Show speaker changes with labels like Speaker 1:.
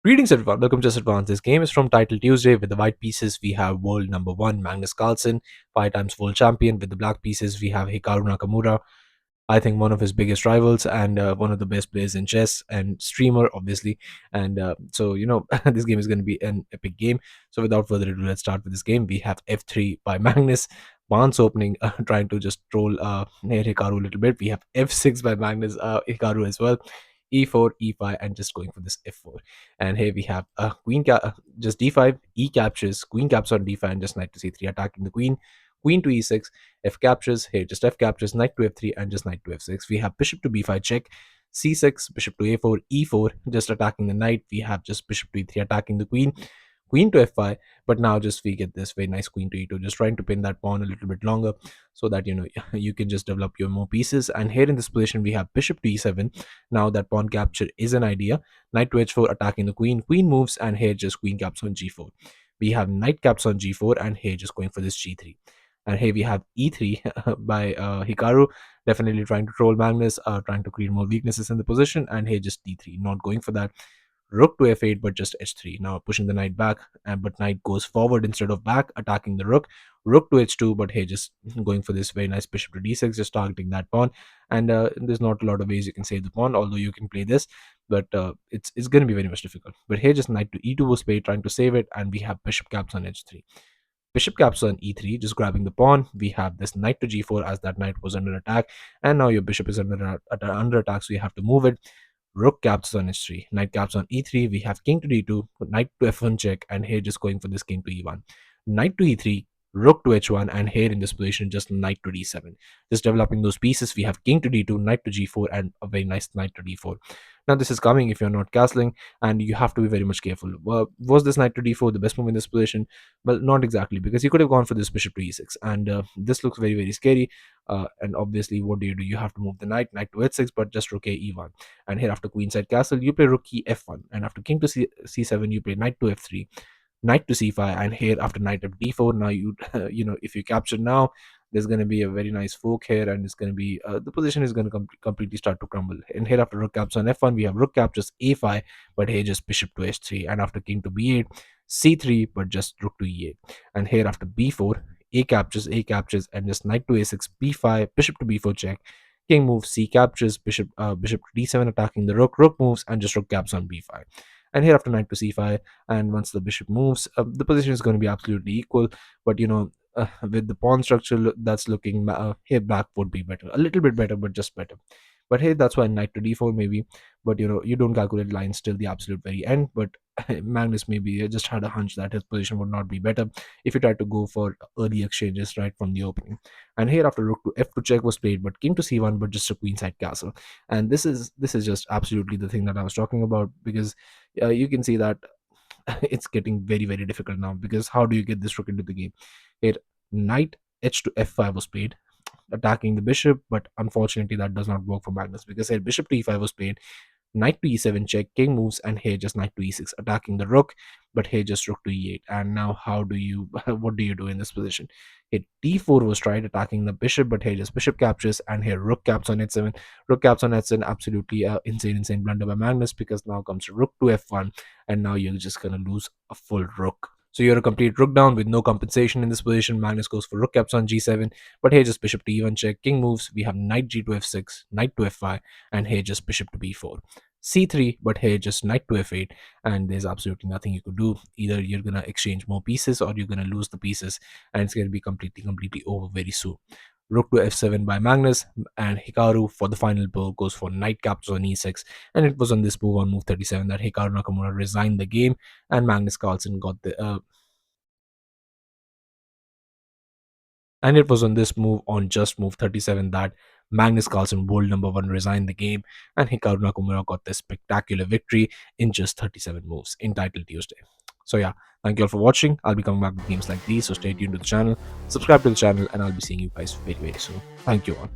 Speaker 1: Greetings everyone, welcome to Just Advance. This game is from Title Tuesday. With the white pieces, we have world number one Magnus Carlsen, 5 times world champion. With the black pieces, we have Hikaru Nakamura, I think one of his biggest rivals and one of the best players in chess and streamer, obviously. And this game is going to be an epic game. So without further ado, let's start with this game. We have f3 by Magnus. Barnes opening, trying to just troll near Hikaru a little bit. We have f6 by Magnus, Hikaru as well. E4, E5, and just going for this F4. And here we have just D5, E captures, Queen caps on D5, and just knight to C3, attacking the Queen. Queen to E6, F captures, here just F captures, knight to F3, and just knight to F6. We have bishop to B5 check, C6, bishop to A4, E4, just attacking the knight. We have just bishop to E3, attacking the Queen. Queen to F5, but now just we get this very nice queen to E2, just trying to pin that pawn a little bit longer so that you can just develop your more pieces. And here in this position we have bishop to E7. Now that pawn capture is an idea. Knight to H4, attacking the queen. Queen moves, and here just queen caps on G4. We have knight caps on G4, and here just going for this G3. And here we have E3 by Hikaru, definitely trying to troll Magnus, trying to create more weaknesses in the position. And here just D3, not going for that. Rook to F8, but just H3. Now pushing the knight back, but knight goes forward instead of back, attacking the rook. Rook to H2, but here just going for this very nice bishop to D6, just targeting that pawn. And there's not a lot of ways you can save the pawn, although you can play this, but it's going to be very much difficult. But here just knight to E2 was played, trying to save it, and we have bishop caps on H3. Bishop caps on E3, just grabbing the pawn. We have this knight to G4 as that knight was under attack, and now your bishop is under attack, so you have to move it. Rook caps on H3, knight caps on E3. We have king to D2, knight to F1 check, and here just going for this king to E1. Knight to E3, rook to H1, and here in this position just knight to D7. Just developing those pieces. We have king to D2, knight to G4, and a very nice knight to D4. Now this is coming if you're not castling, and you have to be very much careful. Was this knight to D4 the best move in this position? Well, not exactly, because you could have gone for this bishop to E6, and this looks very, very scary. And obviously, what do? You have to move the knight to H6, but just rook a E1. And here after queenside castle, you play rook e F1, and after king to C7, you play knight to F3, knight to C5, and here after knight of D4, now you if you capture now, there's going to be a very nice fork here, and it's going to be the position is going to completely start to crumble. And here after rook caps on F1, we have rook captures A5, but here just bishop to H3, and after king to B8, C3, but just rook to E8, and here after B4, A captures, and just knight to A6, B5, bishop to B4 check, king moves, C captures, bishop to D7, attacking the rook moves, and just rook caps on B5. And here after knight to C5, and once the bishop moves, the position is going to be absolutely equal. But with the pawn structure that's looking here, black would be better, a little bit better, but just better. But hey, that's why knight to D4 maybe. But you don't calculate lines till the absolute very end. But Magnus maybe just had a hunch that his position would not be better if he tried to go for early exchanges right from the opening. And here after rook to F2 check was played, but king to C1, but just a queenside castle. And this is just absolutely the thing that I was talking about, because you can see that it's getting very, very difficult now, because how do you get this rook into the game? Here knight h to f5 was played, attacking the bishop, but unfortunately that does not work for Magnus, because here bishop to e5 was played, knight to e7 check, king moves, and here just knight to e6, attacking the rook, but here just rook to e8. And now how do you what do you do in this position? Here d4 was tried, attacking the bishop, but here just bishop captures, and here rook caps on h7. Rook caps on h7, absolutely insane blunder by Magnus, because now comes rook to f1, and now you're just gonna lose a full rook. So you're a complete rook down with no compensation in this position. Magnus goes for rook caps on g7, but here just bishop to e1 check, king moves. We have knight g to f6, knight to f5, and here just bishop to b4. C3, but here just knight to f8, and there's absolutely nothing you could do. Either you're gonna exchange more pieces, or you're gonna lose the pieces, and it's gonna be completely over very soon. Rook to f7 by Magnus, and Hikaru for the final blow goes for knight captures on e6, and it was on this move, on move 37, that Hikaru Nakamura resigned the game, and Magnus Carlsen got the and it was on this move, on just move 37, that Magnus Carlsen, world number one, resigned the game, and Hikaru Nakamura got this spectacular victory in just 37 moves in Title Tuesday. So yeah, thank you all for watching. I'll be coming back with games like these, so stay tuned to the channel, subscribe to the channel, and I'll be seeing you guys very, very soon. Thank you all.